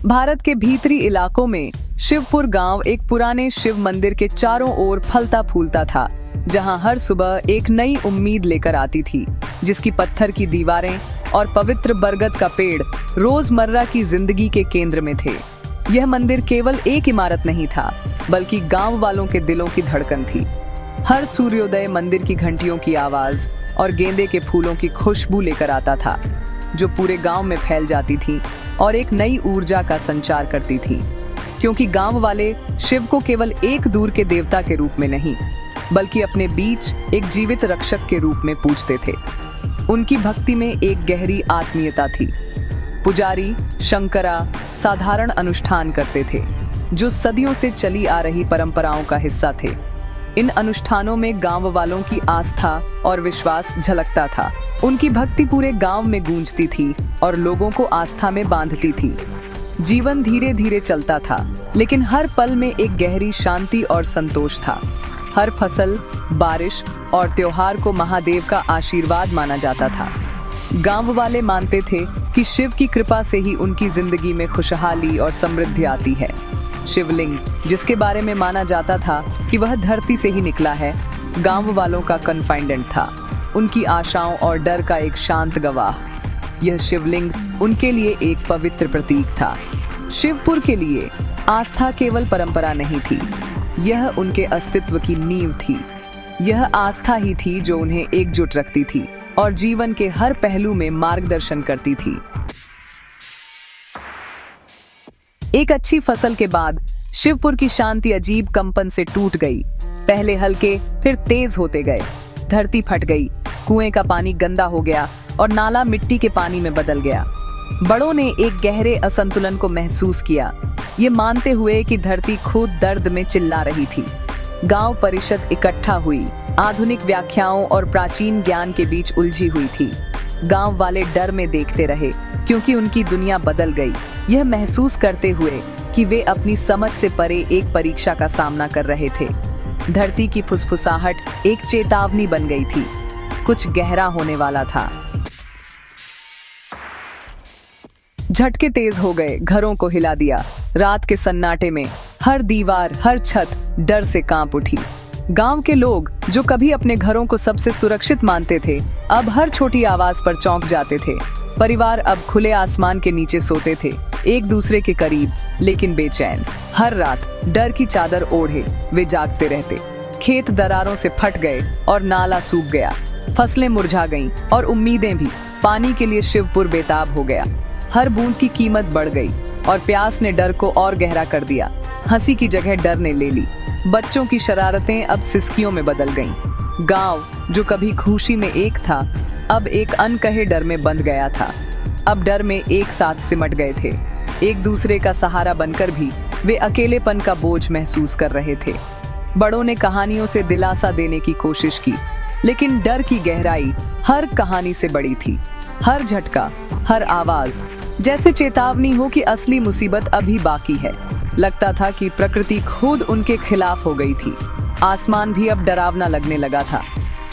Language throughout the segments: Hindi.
भारत के भीतरी इलाकों में शिवपुर गांव एक पुराने शिव मंदिर के चारों ओर फलता फूलता था, जहां हर सुबह एक नई उम्मीद लेकर आती थी, जिसकी पत्थर की दीवारें और पवित्र बरगद का पेड़ रोजमर्रा की जिंदगी के केंद्र में थे। यह मंदिर केवल एक इमारत नहीं था, बल्कि गांव वालों के दिलों की धड़कन थी। हर सूर्योदय मंदिर की घंटियों की आवाज और गेंदे के फूलों की खुशबू लेकर आता था, जो पूरे गांव में फैल जाती थी और एक नई ऊर्जा का संचार करती थी। क्योंकि गांव वाले शिव को केवल एक दूर के देवता के रूप में नहीं, बल्कि अपने बीच एक जीवित रक्षक के रूप में पूजते थे। उनकी भक्ति में एक गहरी आत्मीयता थी। पुजारी शंकरा साधारण अनुष्ठान करते थे, जो सदियों से चली आ रही परंपराओं का हिस्सा थे। इन अनुष्ठानों में गांव वालों की आस्था और विश्वास झलकता था। उनकी भक्ति पूरे गांव में गूंजती थी और लोगों को आस्था में बांधती थी। जीवन धीरे धीरे चलता था, लेकिन हर पल में एक गहरी शांति और संतोष था। हर फसल, बारिश और त्योहार को महादेव का आशीर्वाद माना जाता था। गांव वाले मानते थे कि शिव की कृपा से ही उनकी जिंदगी में खुशहाली और समृद्धि आती है। शिवलिंग, जिसके बारे में माना जाता था कि वह धरती से ही निकला है, गांव वालों का कॉन्फिडेंट था, उनकी आशाओं और डर का एक शांत गवाह। यह शिवलिंग उनके लिए एक पवित्र प्रतीक था। शिवपुर के लिए आस्था केवल परंपरा नहीं थी, यह उनके अस्तित्व की नींव थी। यह आस्था ही थी जो उन्हें एकजुट रखती थी और जीवन के हर पहलू में मार्गदर्शन करती थी। एक अच्छी फसल के बाद शिवपुर की शांति अजीब कंपन से टूट गई। पहले हल्के, फिर तेज होते गए। धरती फट गई, कुएं का पानी गंदा हो गया और नाला मिट्टी के पानी में बदल गया। बड़ों ने एक गहरे असंतुलन को महसूस किया, ये मानते हुए कि धरती खुद दर्द में चिल्ला रही थी। गांव परिषद इकट्ठा हुई, आधुनिक व्याख्याओं और प्राचीन ज्ञान के बीच उलझी हुई थी। गांव वाले डर में देखते रहे, क्योंकि उनकी दुनिया बदल गई, यह महसूस करते हुए कि वे अपनी समझ से परे एक परीक्षा का सामना कर रहे थे। धरती की फुसफुसाहट एक चेतावनी बन गई थी, कुछ गहरा होने वाला था। झटके तेज हो गए, घरों को हिला दिया। रात के सन्नाटे में हर दीवार, हर छत डर से कांप उठी। गांव के लोग, जो कभी अपने घरों को सबसे सुरक्षित मानते थे, अब हर छोटी आवाज पर चौंक जाते थे। परिवार अब खुले आसमान के नीचे सोते थे, एक दूसरे के करीब, लेकिन बेचैन। हर रात डर की चादर ओढ़े वे जागते रहते। खेत दरारों से फट गए और नाला सूख गया। फसलें मुरझा गईं और उम्मीदें भी। पानी के लिए शिवपुर बेताब हो गया। हर बूंद की कीमत बढ़ गई और प्यास ने डर को और गहरा कर दिया। हंसी की जगह डर ने ले ली। बच्चों की शरारतें अब सिसकियों में बदल गईं। गांव, जो कभी खुशी में एक था, अब एक अनकहे डर में बंध गया था। अब डर में एक साथ सिमट गए थे। एक दूसरे का सहारा बनकर भी वे अकेलेपन का बोझ महसूस कर रहे थे। बड़ों ने कहानियों से दिलासा देने की कोशिश की, लेकिन डर की गहराई हर कहानी से बड़ी थी। हर झटका, हर आवाज जैसे चेतावनी हो कि असली मुसीबत अभी बाकी है। लगता था कि प्रकृति खुद उनके खिलाफ हो गई थी। आसमान भी अब डरावना लगने लगा था।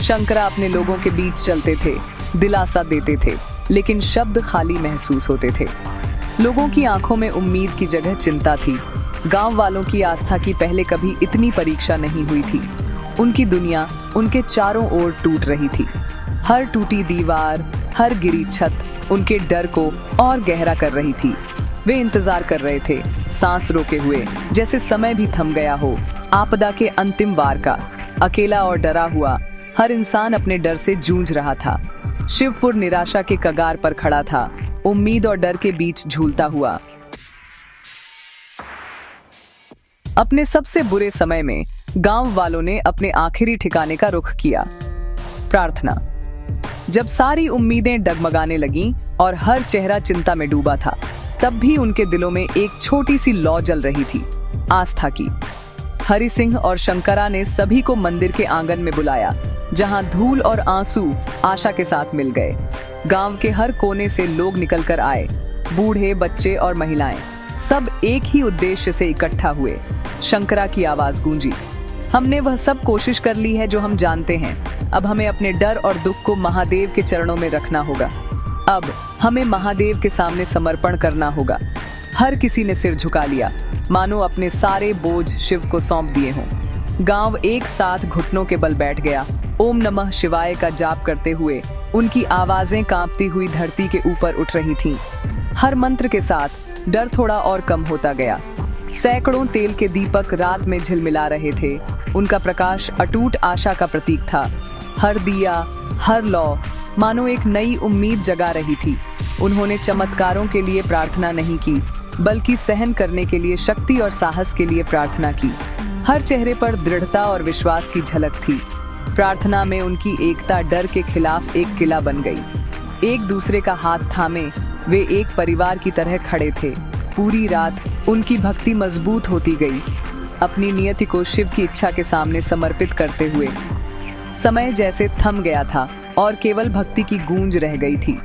शंकरा अपने लोगों के बीच चलते थे, दिलासा देते थे, लेकिन शब्द खाली महसूस होते थे। लोगों की आंखों में उम्मीद की जगह चिंता थी। गांव वालों की आस्था की पहले कभी इतनी परीक्षा नहीं हुई थी। उनकी दुनिया उनके चारों ओर टूट रही थी। हर टूटी दीवार, हर गिरी छत उनके डर को और गहरा कर रही थी। वे इंतजार कर रहे थे, सांस रोके हुए, जैसे समय भी थम गया हो। आपदा के अंतिम वार का। अकेला और डरा हुआ हर इंसान अपने डर से जूझ रहा था। शिवपुर निराशा के कगार पर खड़ा था, उम्मीद और डर के बीच झूलता हुआ। अपने सबसे बुरे समय में गांव वालों ने अपने आखिरी ठिकाने का रुख किया, प्रार्थना। जब सारी उम्मीदें डगमगाने लगीं और हर चेहरा चिंता में डूबा था, तब भी उनके दिलों में एक छोटी सी लौ जल रही थी, आस्था की। हरि सिंह और शंकरा ने सभी को मंदिर के आंगन में बुलाया, जहां धूल और आंसू आशा के साथ मिल गए। गांव के हर कोने से लोग निकल कर आए, बूढ़े, बच्चे और महिलाएं, सब एक ही उद्देश्य से इकट्ठा हुए। शंकरा की आवाज गूंजी, हमने वह सब कोशिश कर ली है जो हम जानते हैं। अब हमें अपने डर और दुख को महादेव के चरणों में रखना होगा। अब हमें महादेव के सामने समर्पण करना होगा। हर किसी ने सिर झुका लिया, मानो अपने सारे बोझ शिव को सौंप दिए हों। गांव एक साथ घुटनों के बल बैठ गया। ओम नमः शिवाय का जाप करते हुए उनकी आवाजें कांपती हुई धरती के ऊपर उठ रही थीं। हर मंत्र के साथ डर थोड़ा और कम होता गया। सैकड़ों तेल के दीपक रात में झिलमिला रहे थे। उनका प्रकाश अटूट आशा का प्रतीक था। हर दिया, हर लौ मानो एक नई उम्मीद जगा रही थी। उन्होंने चमत्कारों के लिए प्रार्थना नहीं की, बल्कि सहन करने के लिए शक्ति और साहस के लिए प्रार्थना की। हर चेहरे पर दृढ़ता और विश्वास की झलक थी। प्रार्थना में उनकी एकता डर के खिलाफ एक किला बन गई। एक दूसरे का हाथ थामे वे एक परिवार की तरह खड़े थे। पूरी रात उनकी भक्ति मजबूत होती गई, अपनी नियति को शिव की इच्छा के सामने समर्पित करते हुए। समय जैसे थम गया था और केवल भक्ति की गूंज रह गई थी।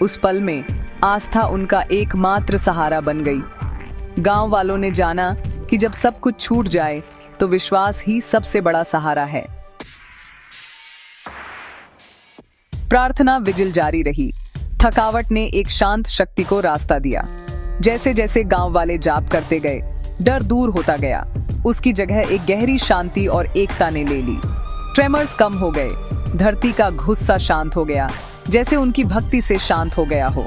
उस पल में आस्था उनका एकमात्र सहारा बन गई। गांव वालों ने जाना कि जब सब कुछ छूट जाए तो विश्वास ही सबसे बड़ा सहारा है। प्रार्थना विजिल जारी रही। थकावट ने एक शांत शक्ति को रास्ता दिया। जैसे जैसे गांव वाले जाप करते गए, डर दूर होता गया। उसकी जगह एक गहरी शांति और एकता ने ले ली। ट्रेमर्स कम हो गए। धरती का गुस्सा शांत हो गया, जैसे उनकी भक्ति से शांत हो गया हो।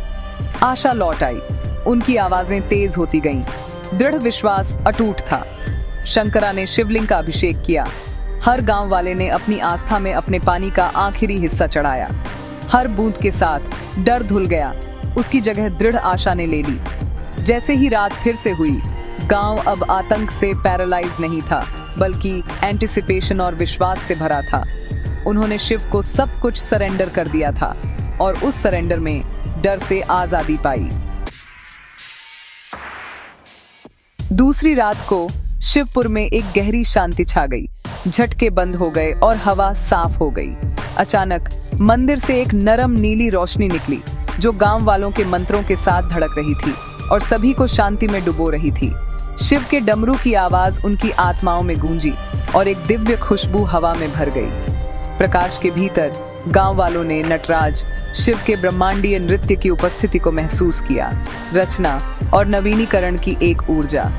आशा लौट आई। उनकी आवाजें तेज होती गईं। दृढ़ विश्वास अटूट था। शंकरा ने शिवलिंग का अभिषेक किया। हर गांव वाले ने अपनी आस्था में अपने पानी का आखिरी हिस्सा चढ़ाया। हर बूंद के साथ डर धुल गया, उसकी जगह दृढ़ आशा ने ले ली। जैसे ही रात फिर से हुई, गांव अब आतंक से पैरालाइज नहीं था, बल्कि एंटिसिपेशन और विश्वास से भरा था। उन्होंने शिव को सब कुछ सरेंडर कर दिया था और उस सरेंडर में डर से आजादी पाई। दूसरी रात को शिवपुर में एक गहरी शांति छा गई। झटके बंद हो गए और हवा साफ हो गई। अचानक मंदिर से एक नरम नीली रोशनी निकली, जो गांव वालों के मंत्रों के साथ धड़क रही थी और सभी को शांति में डुबो रही थी। शिव के डमरू की आवाज उनकी आत्माओं में गूंजी और एक दिव्य खुशबू हवा में भर गई। प्रकाश के भीतर गांव वालों ने नटराज, शिव के ब्रह्मांडीय नृत्य की उपस्थिति को महसूस किया। रचना और नवीनीकरण की एक ऊर्जा।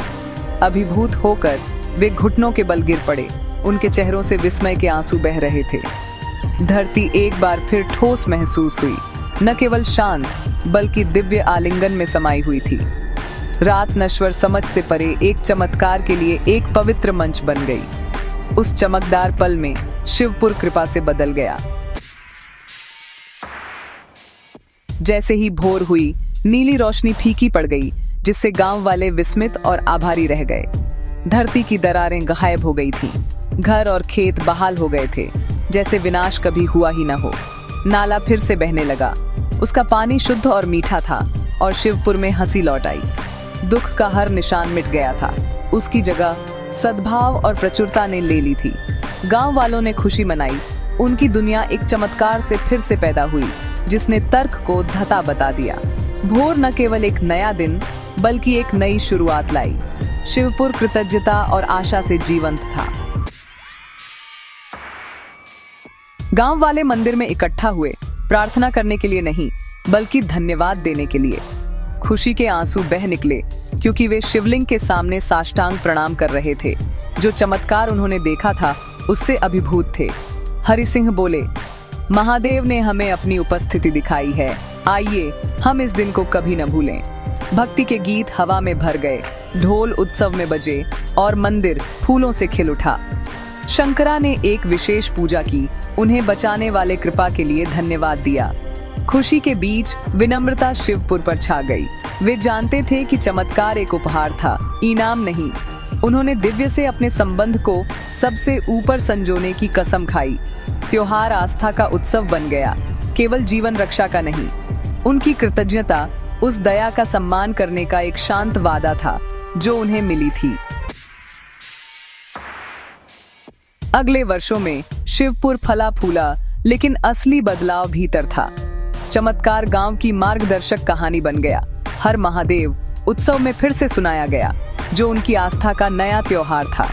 अभिभूत होकर वे घुटनों के बल गिर पड़े। उनके चेहरों से विस्मय के आंसू बह रहे थे। धरती एक बार फिर ठोस महसूस हुई, न केवल शांत बल्कि दिव्य आलिंगन में समाई हुई थी। रात नश्वर समझ से परे एक चमत्कार के लिए एक पवित्र मंच बन गई। उस चमकदार पल में शिवपुर कृपा से बदल गया। जैसे ही भोर हुई, नीली रोशनी फीकी पड़ गई, जिससे गांव वाले विस्मित और आभारी रह गए। धरती की दरारें गायब हो गई थीं। घर और खेत बहाल हो गए थे, जैसे विनाश कभी हुआ ही न हो। नाला फिर से बहने लगा। उसका पानी शुद्ध और मीठा था और शिवपुर में हंसी लौट आई। दुख का हर निशान मिट गया था। उसकी जगह सद्भाव और प्रचुरता ने ले ली थी। गांव वालों ने खुशी मनाई। उनकी दुनिया एक चमत्कार से फिर से पैदा हुई, जिसने तर्क को धता बता दिया। भोर न केवल एक नया दिन, बल्कि एक नई शुरुआत लाई। शिवपुर कृतज्ञता और आशा से जीवंत था। गांव वाले मंदिर में इकट्ठा हुए, प्रार्थना करने के लिए नहीं, बल्कि धन्यवाद देने के लिए। खुशी के आंसू बह निकले, क्योंकि वे शिवलिंग के सामने साष्टांग प्रणाम कर रहे थे। जो चमत्कार उन्होंने देखा था, उससे अभिभूत थे। हरि सिंह बोले, महादेव ने हमें अपनी उपस्थिति दिखाई है। आइए हम इस दिन को कभी न भूलें। भक्ति के गीत हवा में भर गए, ढोल उत्सव में बजे और मंदिर फूलों से खिल उठा। शंकरा ने एक विशेष पूजा की, उन्हें बचाने वाले कृपा के लिए धन्यवाद दिया। खुशी के बीच विनम्रता शिवपुर पर छा गई। वे जानते थे कि चमत्कार एक उपहार था, इनाम नहीं। उन्होंने दिव्य से अपने संबंध को सबसे ऊपर संजोने की कसम खाई। त्योहार आस्था का उत्सव बन गया, केवल जीवन रक्षा का नहीं। उनकी कृतज्ञता उस दया का सम्मान करने का एक शांत वादा था, जो उन्हें मिली थी। अगले वर्षों में शिवपुर फला फूला, लेकिन असली बदलाव भीतर था। चमत्कार गांव की मार्गदर्शक कहानी बन गया। हर महादेव उत्सव में फिर से सुनाया गया, जो उनकी आस्था का नया त्योहार था।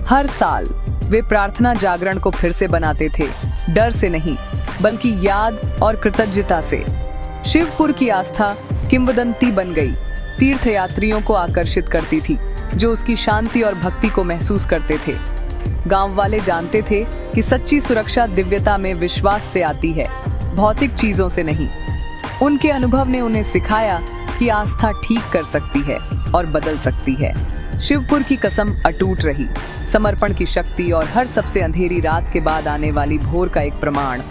हर साल वे प्रार्थना जागरण को फिर से बनाते थे, डर से नहीं, बल्कि याद और कृतज्ञता से। शिवपुर की आस्था किंवदंती बन गई। तीर्थयात्रियों को आकर्षित करती थी, जो उसकी शांति और भक्ति को महसूस करते थे। गांव वाले जानते थे कि सच्ची सुरक्षा दिव्यता में विश्वास से आती है, भौतिक चीजों से नहीं। उनके अनुभव ने उन्हें सिखाया कि आस्था ठीक कर सकती है और बदल सकती है। शिवपुर की कसम अटूट रही, समर्पण की शक्ति और हर सबसे अंधेरी रात के बाद आने वाली भोर का एक प्रमाण।